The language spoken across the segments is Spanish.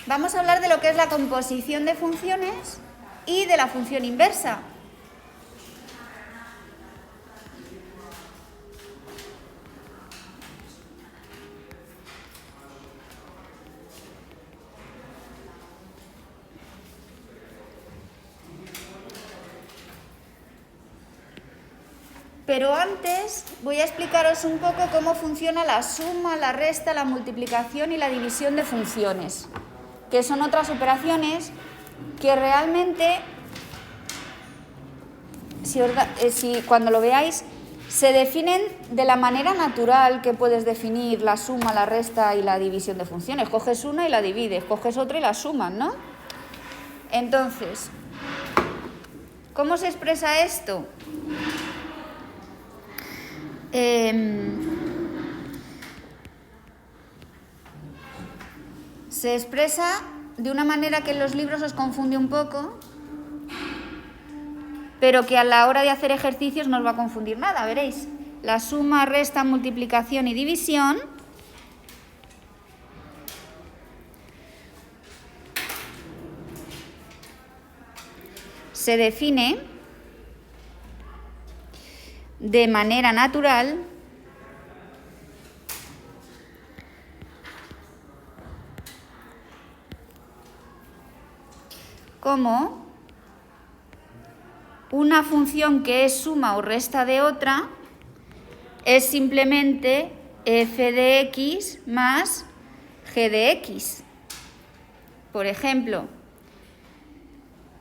Vamos a hablar de lo que es la composición de funciones y de la función inversa. Pero antes voy a explicaros un poco cómo funciona la suma, la resta, la multiplicación y la división de funciones, que son otras operaciones que realmente, cuando lo veáis, se definen de la manera natural que puedes definir la suma, la resta y la división de funciones. Coges una y la divides, coges otra y la sumas, ¿no? Entonces, ¿cómo se expresa esto? Se expresa de una manera que en los libros os confunde un poco, pero que a la hora de hacer ejercicios no os va a confundir nada, veréis. La suma, resta, multiplicación y división se define de manera natural como una función que es suma o resta de otra es simplemente f de x más g de x. Por ejemplo,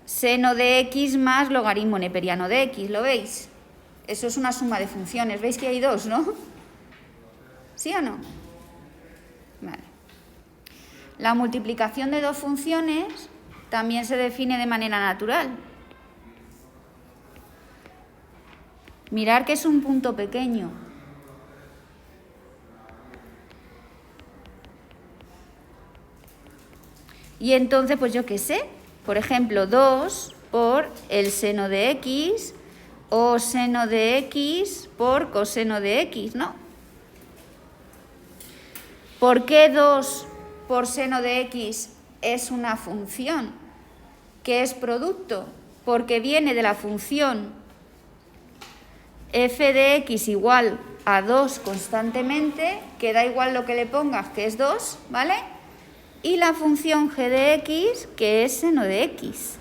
seno de x más logaritmo neperiano de x, ¿lo veis? Eso es una suma de funciones. ¿Veis que hay dos, no? ¿Sí o no? Vale. La multiplicación de dos funciones también se define de manera natural. Mirad que es un punto pequeño. Y entonces, pues yo qué sé, por ejemplo, 2 por el seno de x o seno de x por coseno de x, ¿no? ¿Por qué 2 por seno de x es una función que es producto? Porque viene de la función f de x igual a 2 constantemente, que da igual lo que le pongas, que es 2, ¿vale? Y la función g de x, que es seno de x.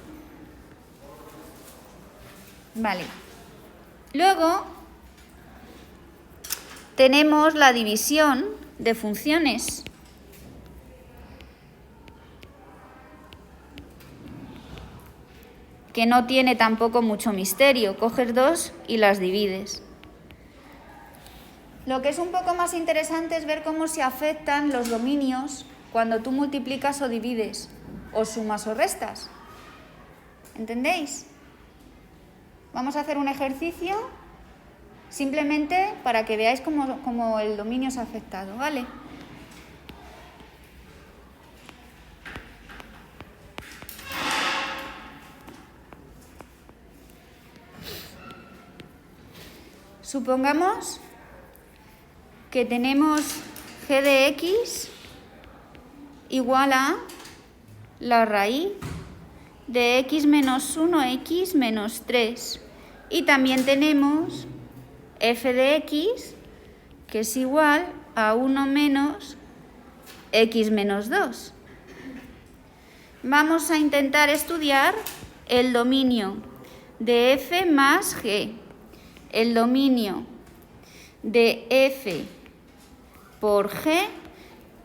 Vale. Luego tenemos la división de funciones. Que no tiene tampoco mucho misterio. Coges dos y las divides. Lo que es un poco más interesante es ver cómo se afectan los dominios cuando tú multiplicas o divides, o sumas o restas. ¿Entendéis? Vamos a hacer un ejercicio simplemente para que veáis cómo el dominio se ha afectado, ¿vale? Supongamos que tenemos g de x igual a la raíz de x menos 1, x menos 3. Y también tenemos f de x, que es igual a 1 menos x menos 2. Vamos a intentar estudiar el dominio de f más g, el dominio de f por g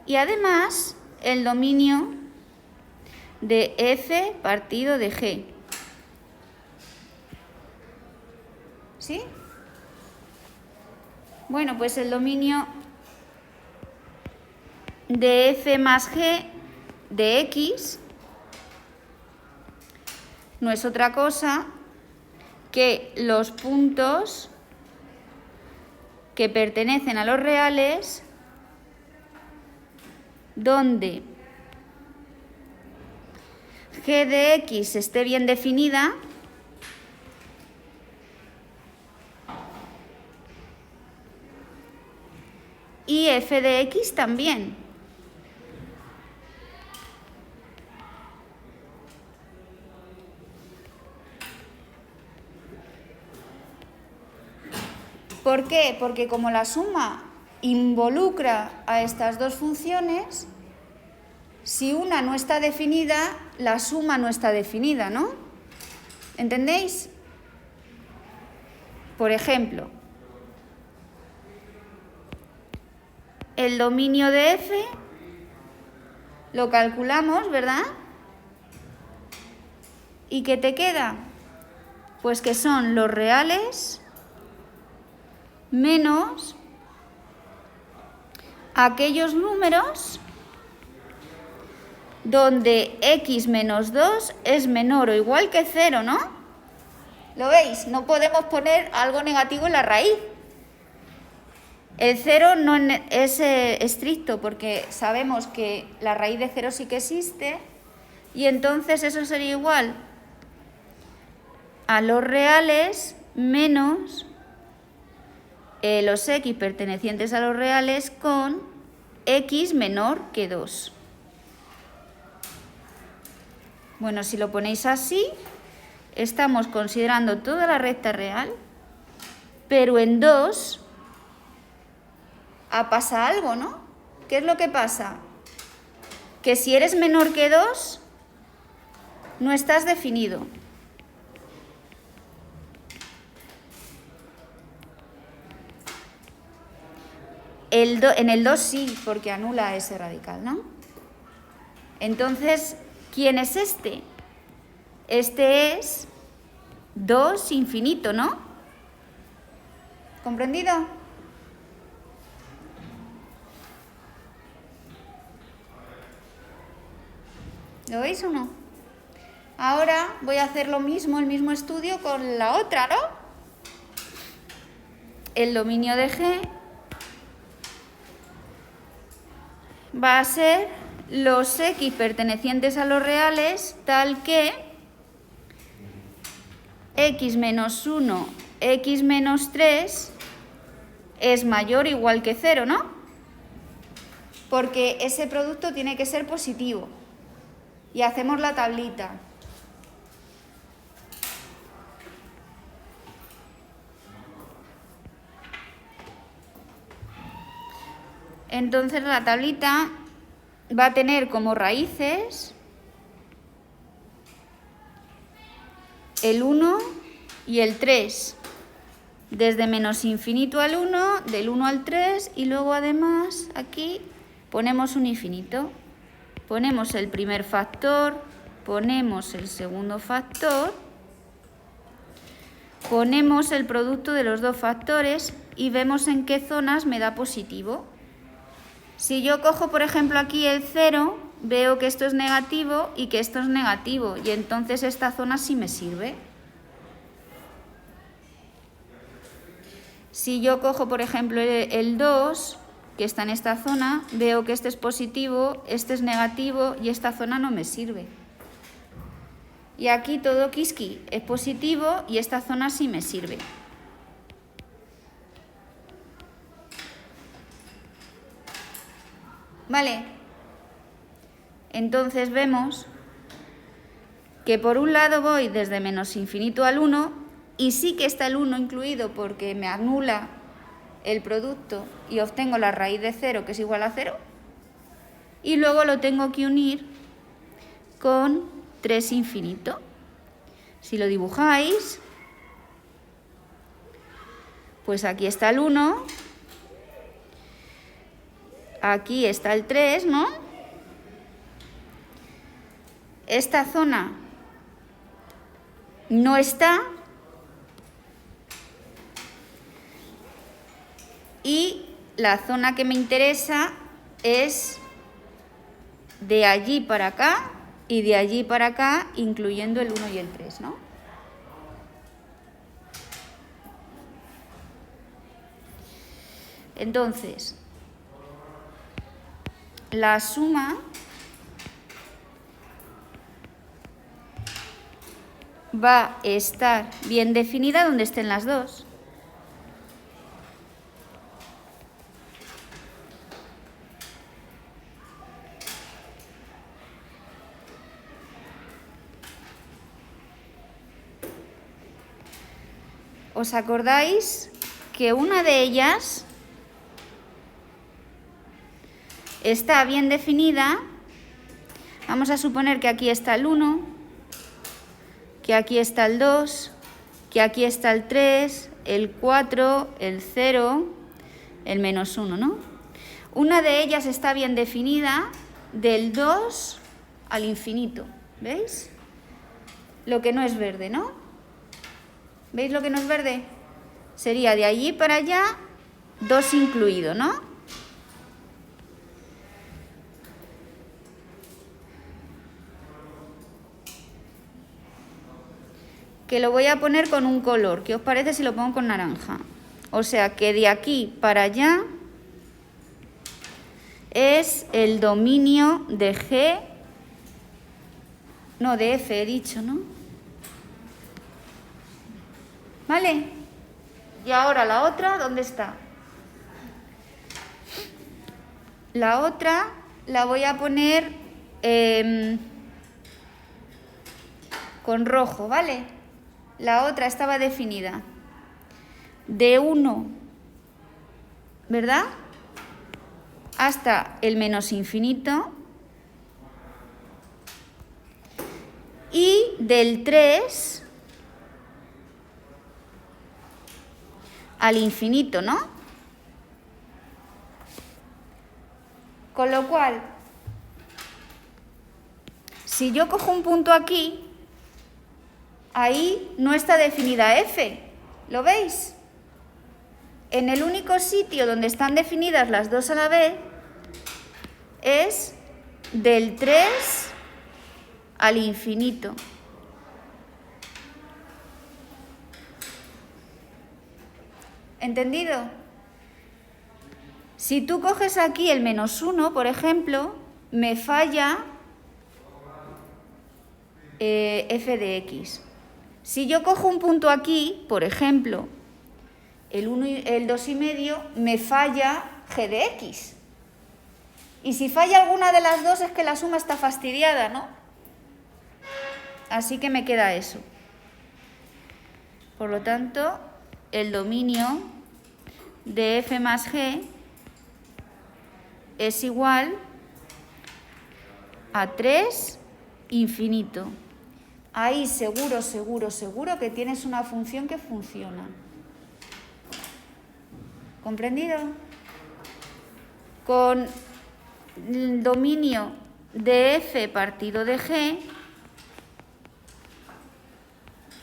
y además el dominio de f partido de g. ¿Sí? Bueno, pues el dominio de f más g de x no es otra cosa que los puntos que pertenecen a los reales donde g de x esté bien definida y f de x también. ¿Por qué? Porque como la suma involucra a estas dos funciones, si una no está definida, la suma no está definida, ¿no? ¿Entendéis? Por ejemplo, el dominio de f lo calculamos, ¿verdad? ¿Y qué te queda? Pues que son los reales menos aquellos números donde x menos 2 es menor o igual que 0, ¿no? ¿Lo veis? No podemos poner algo negativo en la raíz. El 0 no es estricto porque sabemos que la raíz de 0 sí que existe y entonces eso sería igual a los reales menos los x pertenecientes a los reales con x menor que 2. Bueno, si lo ponéis así, estamos considerando toda la recta real, pero en 2 pasa algo, ¿no? ¿Qué es lo que pasa? Que si eres menor que 2, no estás definido. En el 2 sí, porque anula ese radical, ¿no? Entonces, ¿quién es este? Este es 2 infinito, ¿no? ¿Comprendido? ¿Lo veis o no? Ahora voy a hacer lo mismo, el mismo estudio con la otra, ¿no? El dominio de G va a ser los x pertenecientes a los reales tal que x menos 1, x menos 3 es mayor o igual que 0, ¿no? Porque ese producto tiene que ser positivo. Y hacemos la tablita. Entonces la tablita va a tener como raíces el 1 y el 3. Desde menos infinito al 1, del 1 al 3 y luego además aquí ponemos un infinito. Ponemos el primer factor, ponemos el segundo factor, ponemos el producto de los dos factores y vemos en qué zonas me da positivo. Si yo cojo, por ejemplo, aquí el 0, veo que esto es negativo y que esto es negativo, y entonces esta zona sí me sirve. Si yo cojo, por ejemplo, el 2, que está en esta zona, veo que este es positivo, este es negativo y esta zona no me sirve. Y aquí todo kiski es positivo y esta zona sí me sirve. ¿Vale? Entonces vemos que por un lado voy desde menos infinito al 1 y sí que está el 1 incluido porque me anula el producto y obtengo la raíz de 0 que es igual a 0 y luego lo tengo que unir con 3 infinito. Si lo dibujáis, pues aquí está el 1, aquí está el 3, ¿no? Esta zona no está y la zona que me interesa es de allí para acá y de allí para acá, incluyendo el 1 y el 3, ¿no? Entonces, la suma va a estar bien definida donde estén las dos. ¿Os acordáis que una de ellas está bien definida. Vamos a suponer que aquí está el 1, que aquí está el 2, que aquí está el 3, el 4, el 0, el -1, ¿no? Una de ellas está bien definida del 2 al infinito, ¿veis? Lo que no es verde, ¿no? ¿Veis lo que no es verde? Sería de allí para allá, 2 incluido, ¿no? Que lo voy a poner con un color. ¿Qué os parece si lo pongo con naranja? O sea, que de aquí para allá es el dominio de G, no, de F he dicho, ¿no? ¿Vale? Y ahora la otra, ¿dónde está? La otra la voy a poner con rojo, ¿vale? La otra estaba definida de 1, ¿verdad? Hasta el menos infinito. Y del 3 al infinito, ¿no? Con lo cual, si yo cojo un punto aquí, ahí no está definida F, ¿lo veis? En el único sitio donde están definidas las dos a la vez es del 3 al infinito. ¿Entendido? Si tú coges aquí el -1, por ejemplo, me falla f de x. Si yo cojo un punto aquí, por ejemplo, el 1 y el 2,5, me falla g de x. Y si falla alguna de las dos es que la suma está fastidiada, ¿no? Así que me queda eso. Por lo tanto, el dominio de f más g es igual a 3 infinito. Ahí seguro, seguro, seguro que tienes una función que funciona. ¿Comprendido? Con el dominio de f partido de g,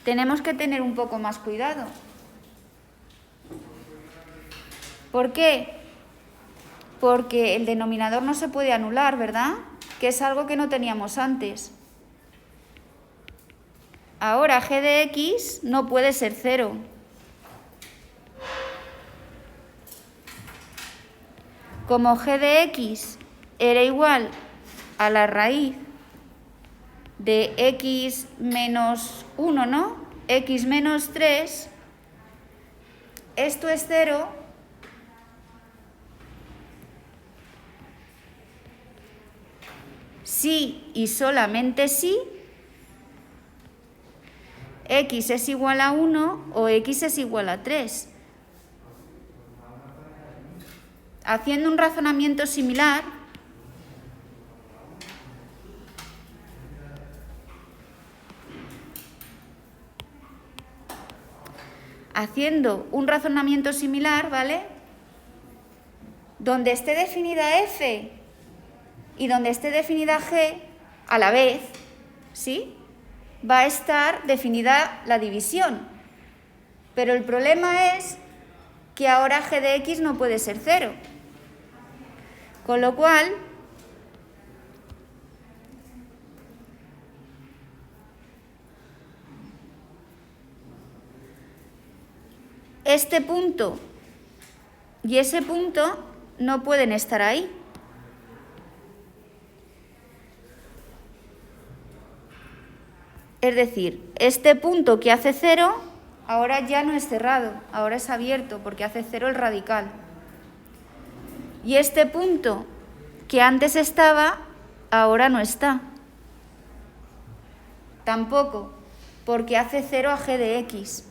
tenemos que tener un poco más cuidado. ¿Por qué? Porque el denominador no se puede anular, ¿verdad? Que es algo que no teníamos antes. Ahora g de x no puede ser 0. Como g de x era igual a la raíz de x menos 1, ¿no? X menos 3, esto es 0, si y solamente si x es igual a 1 o x es igual a 3. Haciendo un razonamiento similar, ¿vale? Donde esté definida f y donde esté definida g a la vez, ¿sí? Va a estar definida la división. Pero el problema es que ahora g de x no puede ser 0. Con lo cual, este punto y ese punto no pueden estar ahí. Es decir, este punto que hace 0 ahora ya no es cerrado, ahora es abierto porque hace 0 el radical. Y este punto que antes estaba, ahora no está. Tampoco, porque hace 0 a g de x.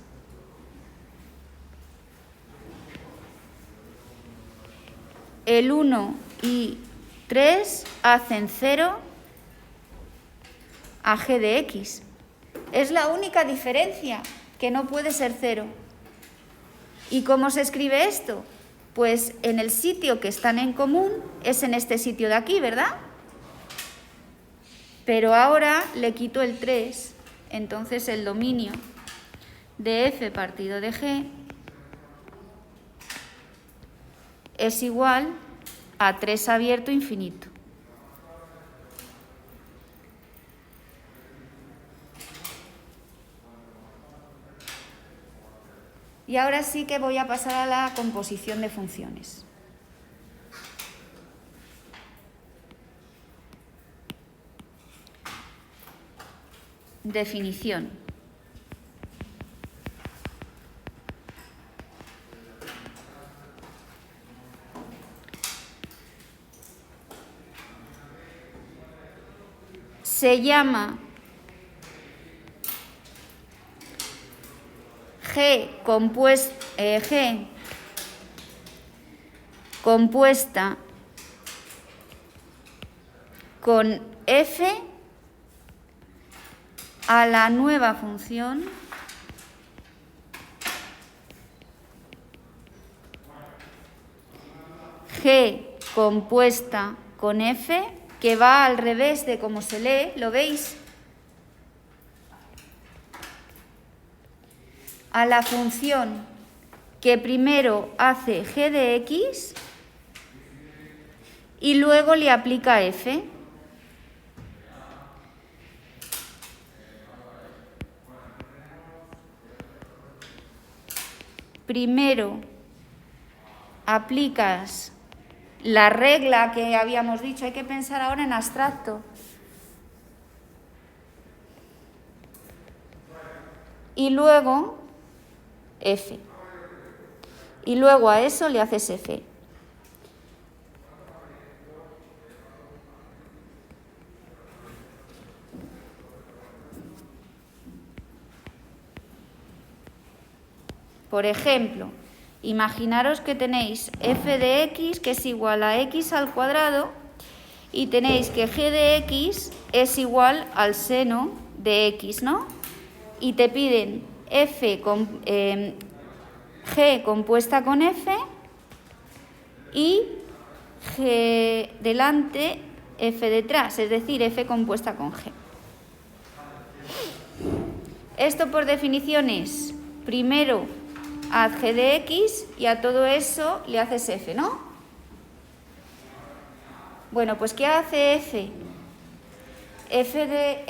el 1 y 3 hacen 0 a g de x. Es la única diferencia, que no puede ser 0. ¿Y cómo se escribe esto? Pues en el sitio que están en común es en este sitio de aquí, ¿verdad? Pero ahora le quito el 3, entonces el dominio de f partido de g es igual a 3 abierto infinito. Y ahora sí que voy a pasar a la composición de funciones. Definición. Se llama G compuesta con f a la nueva función G compuesta con f, que va al revés de cómo se lee, ¿lo veis? A la función que primero hace g de x y luego le aplica f. Primero aplicas la regla que habíamos dicho, hay que pensar ahora en abstracto. Y luego f. Y luego a eso le haces f. Por ejemplo, imaginaros que tenéis f de x que es igual a x al cuadrado y tenéis que g de x es igual al seno de x, ¿no? Y te piden g compuesta con f y g delante, f detrás, es decir, f compuesta con g. Esto por definición es, primero, haz g de x y a todo eso le haces f, ¿no? Bueno, pues ¿qué hace f? ¿Qué hace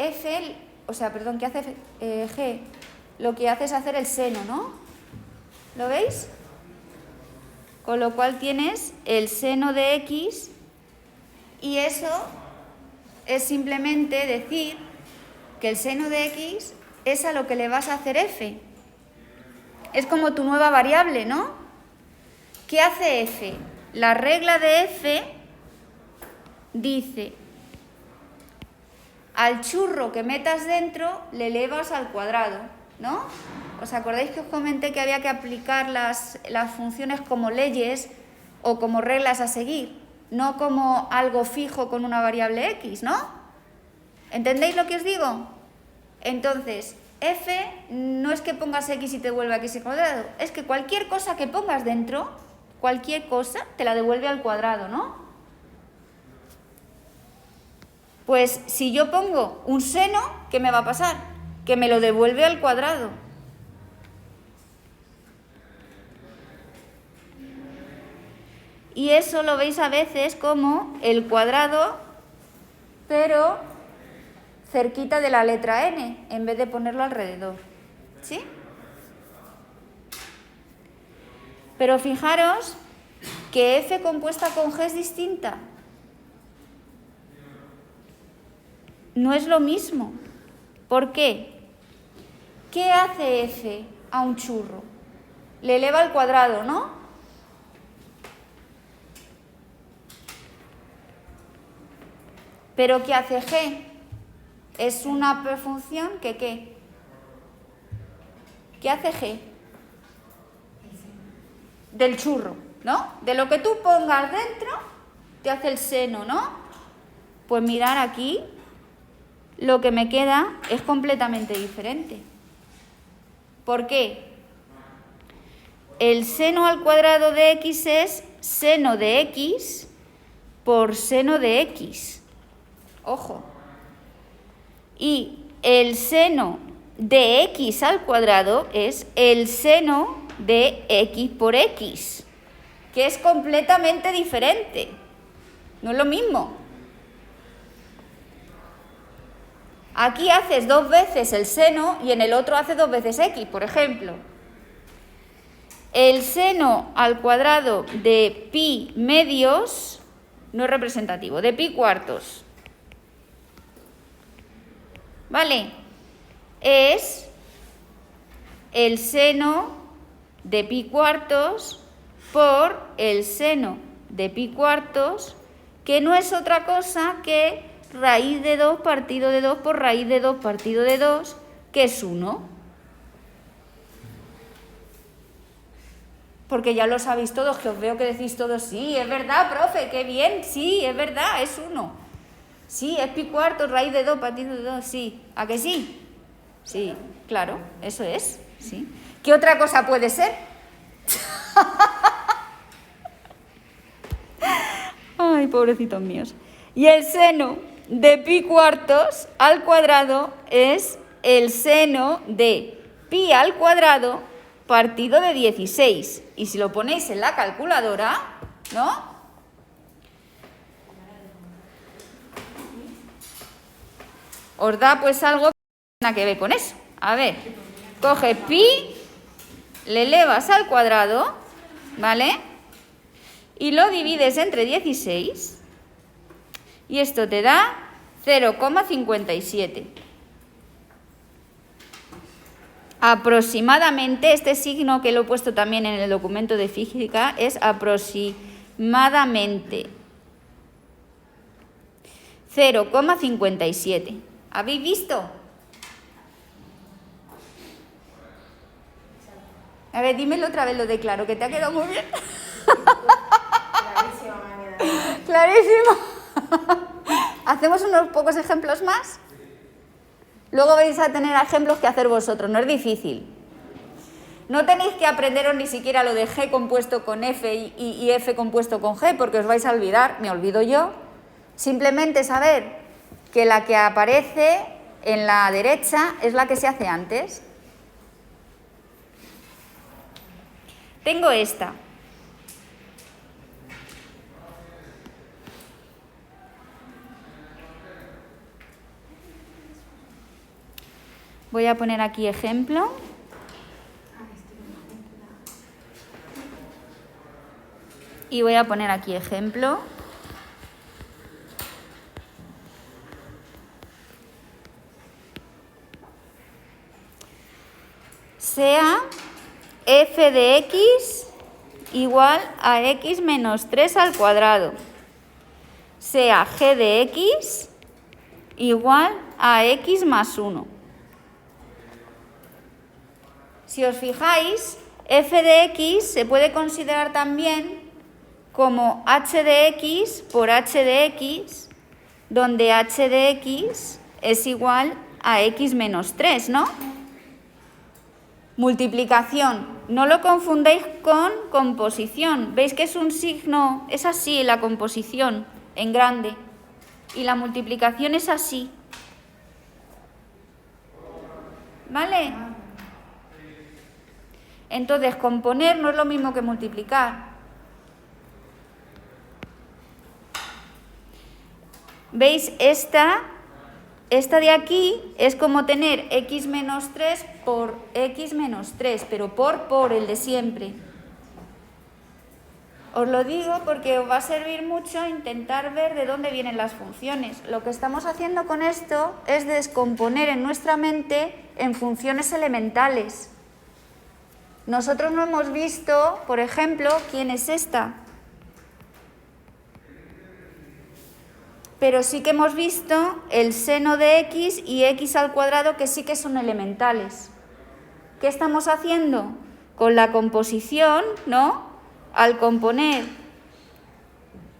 g? Lo que hace es hacer el seno, ¿no? ¿Lo veis? Con lo cual tienes el seno de x y eso es simplemente decir que el seno de x es a lo que le vas a hacer f. Es como tu nueva variable, ¿no? ¿Qué hace f? La regla de f dice, al churro que metas dentro le elevas al cuadrado, ¿no? ¿Os acordáis que os comenté que había que aplicar las funciones como leyes o como reglas a seguir, no como algo fijo con una variable x, ¿no? ¿Entendéis lo que os digo? Entonces, f no es que pongas x y te devuelva x al cuadrado, es que cualquier cosa que pongas dentro, cualquier cosa, te la devuelve al cuadrado, ¿no? Pues si yo pongo un seno, ¿qué me va a pasar? Que me lo devuelve al cuadrado. Y eso lo veis a veces como el cuadrado, pero cerquita de la letra n, en vez de ponerlo alrededor. ¿Sí? Pero fijaros que f compuesta con g es distinta. No es lo mismo. ¿Por qué? ¿Qué hace f a un churro? Le eleva al cuadrado, ¿no? ¿Pero qué hace g? Es una función que ¿qué? ¿Qué hace g? Del churro. ¿no? De lo que tú pongas dentro, te hace el seno, ¿no? Pues mirar aquí, lo que me queda es completamente diferente. ¿Por qué? El seno al cuadrado de x es seno de x por seno de x. Ojo. Y el seno de x al cuadrado es el seno de x por x, que es completamente diferente. No es lo mismo. Aquí haces 2 veces el seno y en el otro haces 2 veces x, por ejemplo. El seno al cuadrado de pi medios no es representativo, de pi cuartos. ¿Vale? Es el seno de pi cuartos por el seno de pi cuartos, que no es otra cosa que raíz de 2 partido de 2 por raíz de 2 partido de 2, que es 1. Porque ya lo sabéis todos, que os veo que decís todos, sí, es verdad, profe, qué bien, sí, es verdad, es 1. Sí, es pi cuartos, raíz de 2 partido de 2, sí. ¿A que sí? Sí, claro, eso es, sí. ¿Qué otra cosa puede ser? Ay, pobrecitos míos. Y el seno de pi cuartos al cuadrado es el seno de pi al cuadrado partido de 16. Y si lo ponéis en la calculadora, ¿no? Os da pues algo que tiene que ver con eso. A ver, coge pi, le elevas al cuadrado, ¿vale? Y lo divides entre 16. Y esto te da 0,57. Aproximadamente, este signo que lo he puesto también en el documento de física es aproximadamente 0,57. ¿Habéis visto? A ver, dímelo otra vez lo de claro, que te ha quedado muy bien. Clarísimo. ¿Hacemos unos pocos ejemplos más? Luego vais a tener ejemplos que hacer vosotros, no es difícil. No tenéis que aprenderos ni siquiera lo de G compuesto con F y F compuesto con G, porque os vais a olvidar, me olvido yo. Simplemente saber que la que aparece en la derecha es la que se hace antes. Tengo esta. Voy a poner aquí ejemplo. Y voy a poner aquí ejemplo. Sea f de x igual a x menos 3 al cuadrado. Sea g de x igual a x más 1. Si os fijáis, f de x se puede considerar también como h de x por h de x, donde h de x es igual a x menos 3, ¿no? Multiplicación. No lo confundáis con composición. ¿Veis que es un signo? Es así la composición, en grande. Y la multiplicación es así. ¿Vale? Entonces, componer no es lo mismo que multiplicar. ¿Veis? Esta de aquí es como tener x menos 3 por x menos 3, pero por el de siempre. Os lo digo porque os va a servir mucho intentar ver de dónde vienen las funciones. Lo que estamos haciendo con esto es descomponer en nuestra mente en funciones elementales. Nosotros no hemos visto, por ejemplo, quién es esta. Pero sí que hemos visto el seno de x y x al cuadrado, que sí que son elementales. ¿Qué estamos haciendo? Con la composición, ¿no? al componer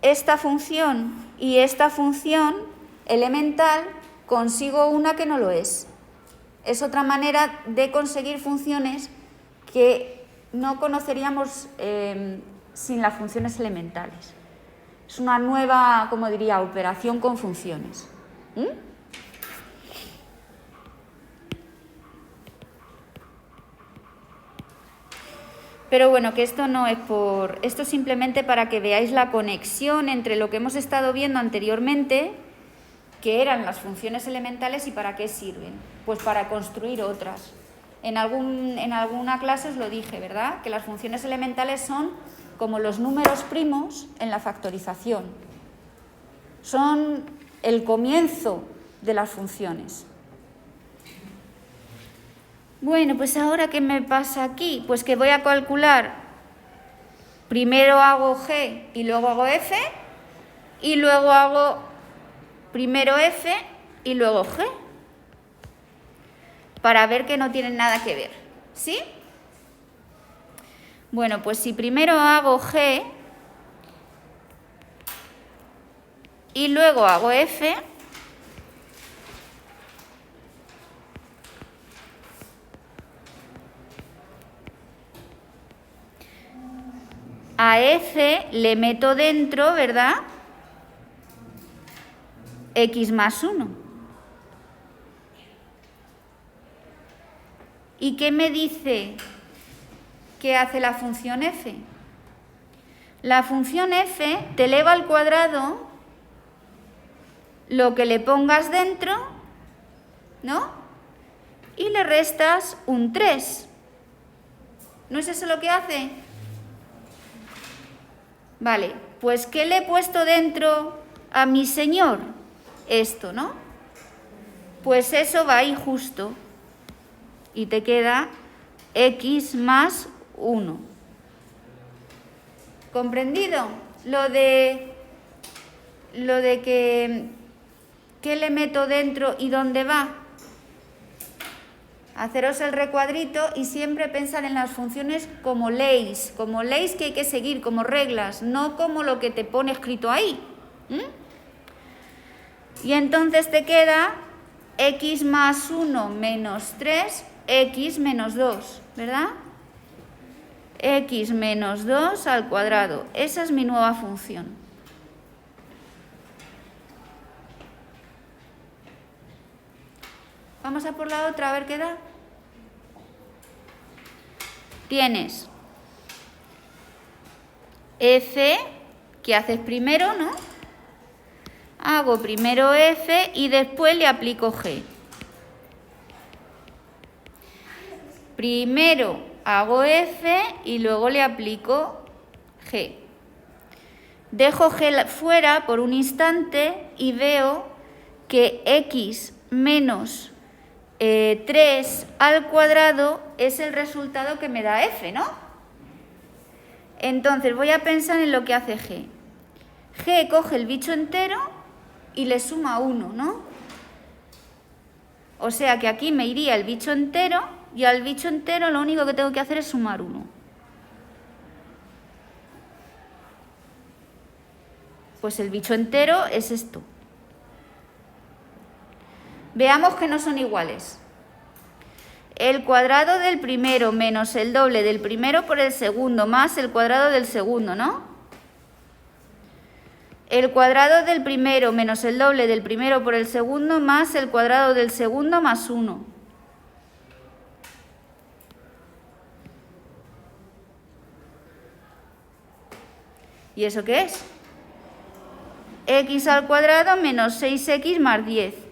esta función y esta función elemental, consigo una que no lo es. Es otra manera de conseguir funciones que no conoceríamos sin las funciones elementales. Es una nueva, como diría, operación con funciones. Pero bueno, que esto no es por... Esto es simplemente para que veáis la conexión entre lo que hemos estado viendo anteriormente, que eran las funciones elementales, y para qué sirven. Pues para construir otras. En alguna clase os lo dije, ¿verdad? Que las funciones elementales son como los números primos en la factorización. Son el comienzo de las funciones. Bueno, pues ahora, ¿qué me pasa aquí? Pues que voy a calcular, primero hago G y luego hago F, y luego hago primero F y luego G, para ver que no tienen nada que ver, ¿sí? Bueno, pues si primero hago G y luego hago F, a F le meto dentro, ¿verdad? X más 1. ¿Y qué me dice que hace la función F? La función F te eleva al cuadrado lo que le pongas dentro, ¿no? Y le restas un 3. ¿No es eso lo que hace? Vale, pues ¿qué le he puesto dentro a mi señor? Esto, ¿no? Pues eso va ahí justo. Y te queda X más 1. ¿Comprendido? Lo de que ¿qué le meto dentro y dónde va? Haceros el recuadrito y siempre pensar en las funciones como leyes que hay que seguir, como reglas, no como lo que te pone escrito ahí. Y entonces te queda X más 1 menos 3, X menos 2, ¿verdad? X menos 2 al cuadrado. Esa es mi nueva función. Vamos a por la otra, a ver qué da. Tienes F, que haces primero, ¿no? Hago primero F y después le aplico G. Primero hago F y luego le aplico G. Dejo G fuera por un instante y veo que X menos 3 al cuadrado es el resultado que me da F, ¿no? Entonces voy a pensar en lo que hace G. G coge el bicho entero y le suma 1, ¿no? O sea que aquí me iría el bicho entero y al bicho entero lo único que tengo que hacer es sumar 1. Pues el bicho entero es esto. Veamos que no son iguales. El cuadrado del primero menos el doble del primero por el segundo más el cuadrado del segundo, ¿no? El cuadrado del primero menos el doble del primero por el segundo más el cuadrado del segundo más 1. ¿Y eso qué es? X al cuadrado menos 6x más 10.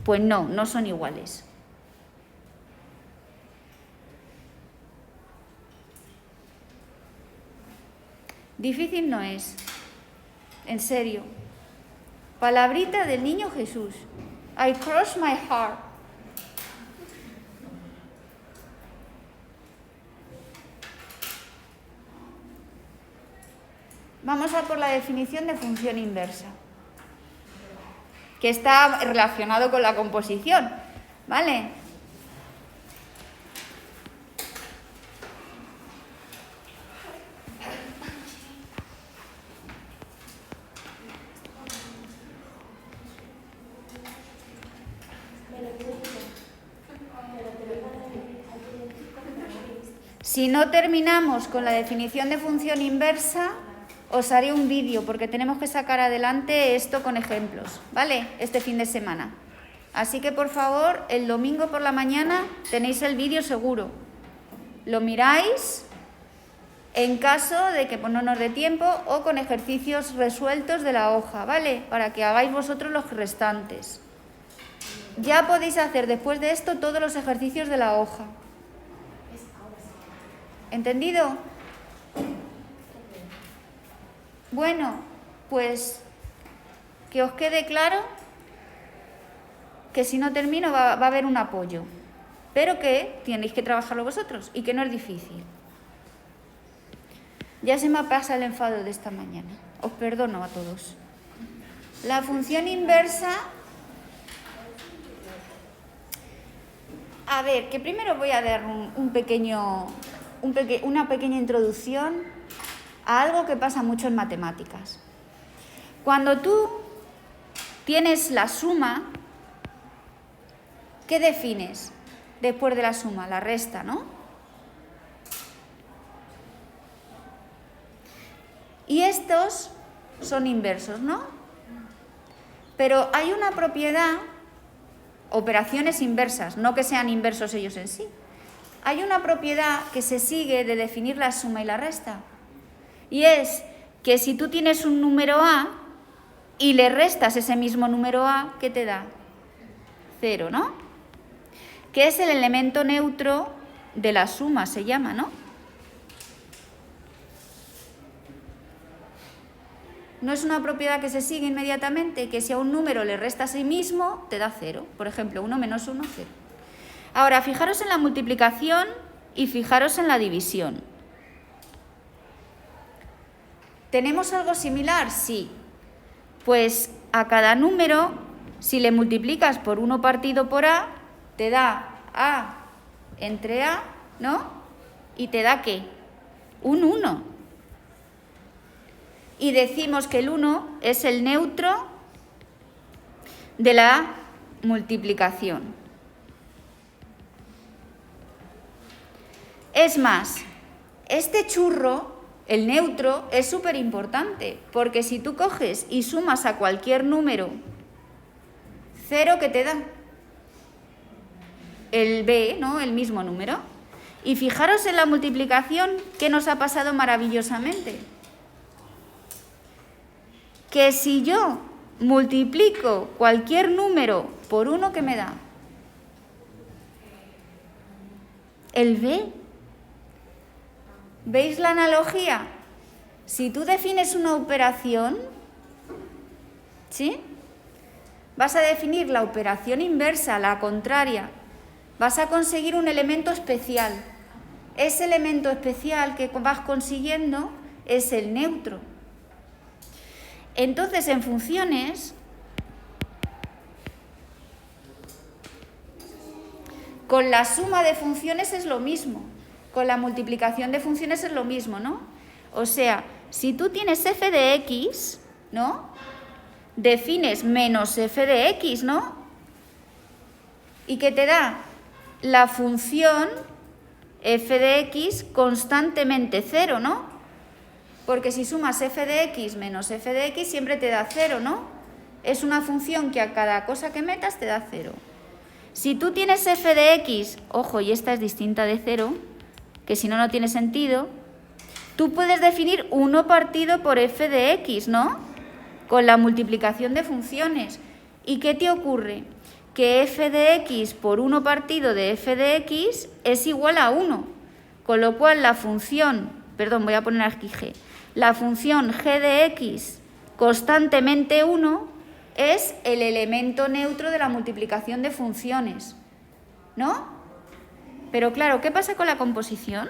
Pues no, no son iguales. Difícil no es. En serio. Palabrita del niño Jesús. I cross my heart. Vamos a por la definición de función inversa, que está relacionado con la composición, ¿vale? Si no terminamos con la definición de función inversa, os haré un vídeo porque tenemos que sacar adelante esto con ejemplos, ¿vale? Este fin de semana. Así que, por favor, el domingo por la mañana tenéis el vídeo seguro. Lo miráis en caso de que no nos dé tiempo o con ejercicios resueltos de la hoja, ¿vale? Para que hagáis vosotros los restantes. Ya podéis hacer después de esto todos los ejercicios de la hoja. ¿Entendido? Bueno, pues que os quede claro que si no termino va a haber un apoyo, pero que tenéis que trabajarlo vosotros y que no es difícil. Ya se me pasa el enfado de esta mañana. Os perdono a todos. La función inversa... A ver, que primero voy a dar una pequeña introducción a algo que pasa mucho en matemáticas. Cuando tú tienes la suma, ¿qué defines después de la suma? La resta, ¿no? Y estos son inversos, ¿no? Pero hay una propiedad, operaciones inversas, no que sean inversos ellos en sí. Hay una propiedad que se sigue de definir la suma y la resta. Y es que si tú tienes un número A y le restas ese mismo número A, ¿qué te da? 0, ¿no? Que es el elemento neutro de la suma, se llama, ¿no? No es una propiedad que se sigue inmediatamente, que si a un número le restas a sí mismo, te da 0. Por ejemplo, 1 menos 1, 0. Ahora, fijaros en la multiplicación y fijaros en la división. ¿Tenemos algo similar? Sí. Pues a cada número, si le multiplicas por 1 partido por A, te da A entre A, ¿no? ¿Y te da qué? Un 1. Y decimos que el 1 es el neutro de la multiplicación. Es más, este churro, el neutro, es súper importante, porque si tú coges y sumas a cualquier número 0, ¿qué te da? El B, ¿no? El mismo número. Y fijaros en la multiplicación que nos ha pasado maravillosamente. Que si yo multiplico cualquier número por 1, ¿qué me da? El B. ¿Veis la analogía? Si tú defines una operación, ¿sí? Vas a definir la operación inversa, la contraria. Vas a conseguir un elemento especial. Ese elemento especial que vas consiguiendo es el neutro. Entonces, en funciones, con la suma de funciones es lo mismo, con la multiplicación de funciones es lo mismo, ¿no? O sea, si tú tienes f de x, ¿no? Defines menos f de x, ¿no? ¿Y qué te da? La función f de x constantemente 0, ¿no? Porque si sumas f de x menos f de x siempre te da 0, ¿no? Es una función que a cada cosa que metas te da 0. Si tú tienes f de x, ojo, y esta es distinta de 0, que si no, no tiene sentido, tú puedes definir 1 partido por f de x, ¿no? Con la multiplicación de funciones. ¿Y qué te ocurre? Que f de x por 1 partido de f de x es igual a 1. Con lo cual la función, perdón, voy a poner aquí g. La función g de x constantemente 1 es el elemento neutro de la multiplicación de funciones, ¿no? Pero claro, ¿qué pasa con la composición?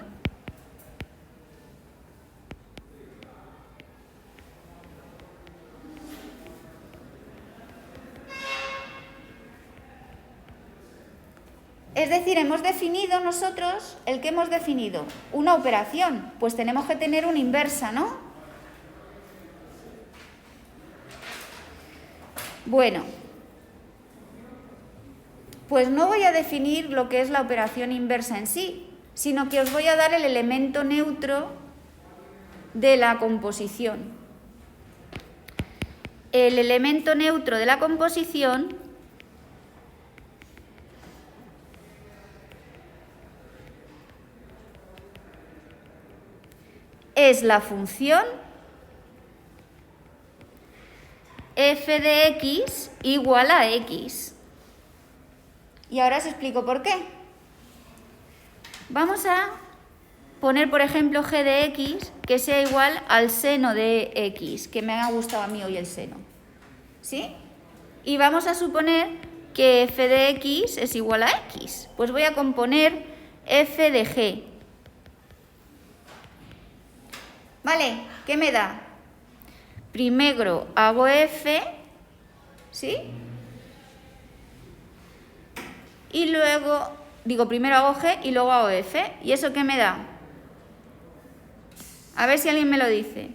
Es decir, hemos definido nosotros, ¿el que hemos definido? Una operación, pues tenemos que tener una inversa, ¿no? Bueno, Pues no voy a definir lo que es la operación inversa en sí, sino que os voy a dar el elemento neutro de la composición. El elemento neutro de la composición es la función f de x igual a x. Y ahora os explico por qué. Vamos a poner, por ejemplo, g de x que sea igual al seno de x, que me ha gustado a mí hoy el seno. ¿Sí? Y vamos a suponer que f de x es igual a x. Pues voy a componer f de g. ¿Vale? ¿Qué me da? Primero hago f, ¿sí? Y luego, primero hago g y luego hago f. ¿Y eso qué me da? A ver si alguien me lo dice.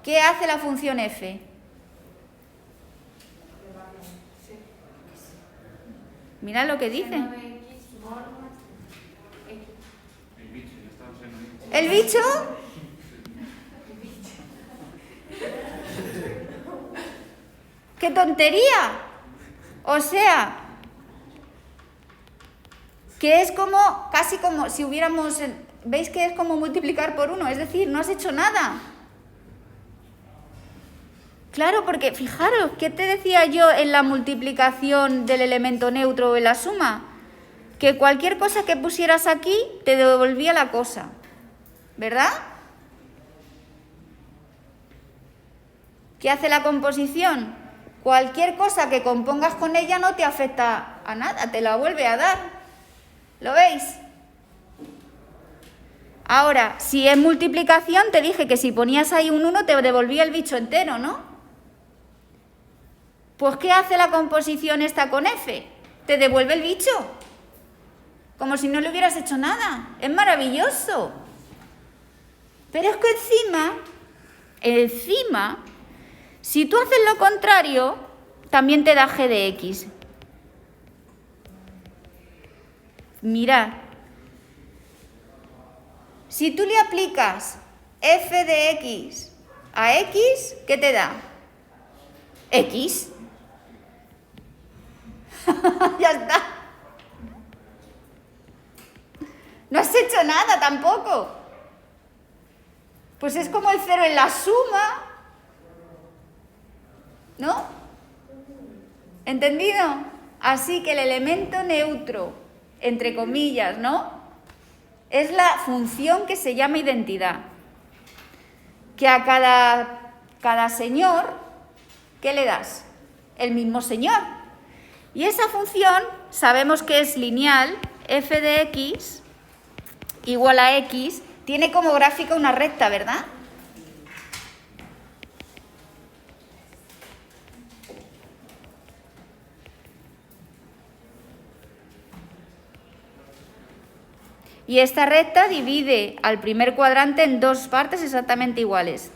¿Qué hace la función f? Mirad lo que dice. ¿El bicho? ¡Qué tontería! O sea, que es como, casi como si hubiéramos, ¿veis que es como multiplicar por 1? Es decir, no has hecho nada. Claro, porque fijaros, ¿qué te decía yo en la multiplicación del elemento neutro o en la suma? Que cualquier cosa que pusieras aquí te devolvía la cosa, ¿verdad? ¿Qué hace la composición? Cualquier cosa que compongas con ella no te afecta a nada, te la vuelve a dar. ¿Lo veis? Ahora, si es multiplicación, te dije que si ponías ahí un 1 te devolvía el bicho entero, ¿no? Pues ¿qué hace la composición esta con f? Te devuelve el bicho. Como si no le hubieras hecho nada. Es maravilloso. Pero es que encima, si tú haces lo contrario, también te da g de x. Mirad. Si tú le aplicas f de x a x, ¿qué te da? X. Ya está. No has hecho nada tampoco. Pues es como el cero en la suma, ¿no? ¿Entendido? Así que el elemento neutro, entre comillas, ¿no? Es la función que se llama identidad. Que a cada señor, ¿qué le das? El mismo señor. Y esa función sabemos que es lineal, f de x igual a x, tiene como gráfica una recta, ¿verdad? Y esta recta divide al primer cuadrante en dos partes exactamente iguales.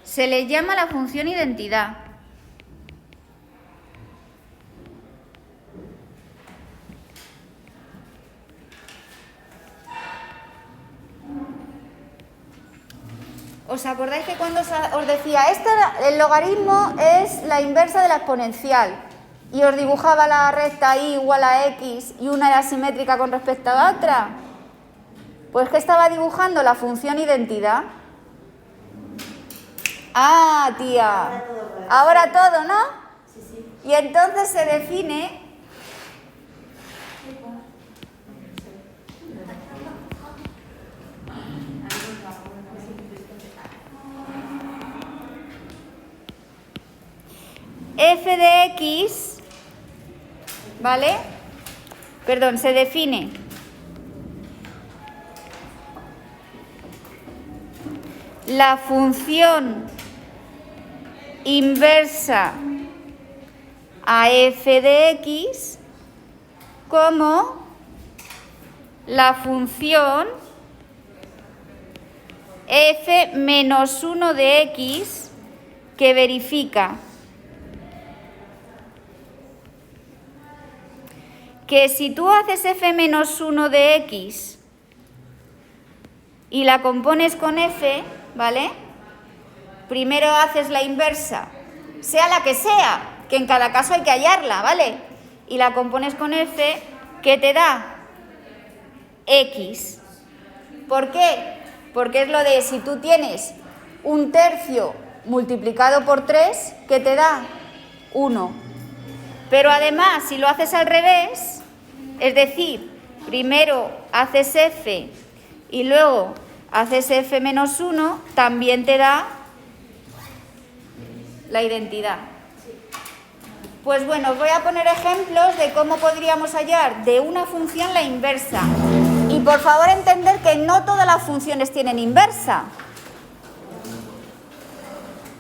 Se le llama la función identidad. ¿Os acordáis que cuando os decía, el logaritmo es la inversa de la exponencial? Y os dibujaba la recta y igual a x y una era simétrica con respecto a la otra. Pues que estaba dibujando la función identidad. Ah, tía. Ahora todo, ¿no? Sí, sí. Y entonces se define... f de x, ¿vale? Perdón, se define la función inversa a f de x como la función f menos 1 de x que verifica que si tú haces f menos 1 de x y la compones con f, ¿vale? Primero haces la inversa, sea la que sea, que en cada caso hay que hallarla, ¿vale? Y la compones con f, ¿qué te da? X. ¿Por qué? Porque es lo de si tú tienes un tercio multiplicado por 3, ¿qué te da? 1. Pero además, si lo haces al revés, es decir, primero haces f y luego haces f menos 1, también te da la identidad. Pues bueno, os voy a poner ejemplos de cómo podríamos hallar de una función la inversa. Y por favor entender que no todas las funciones tienen inversa.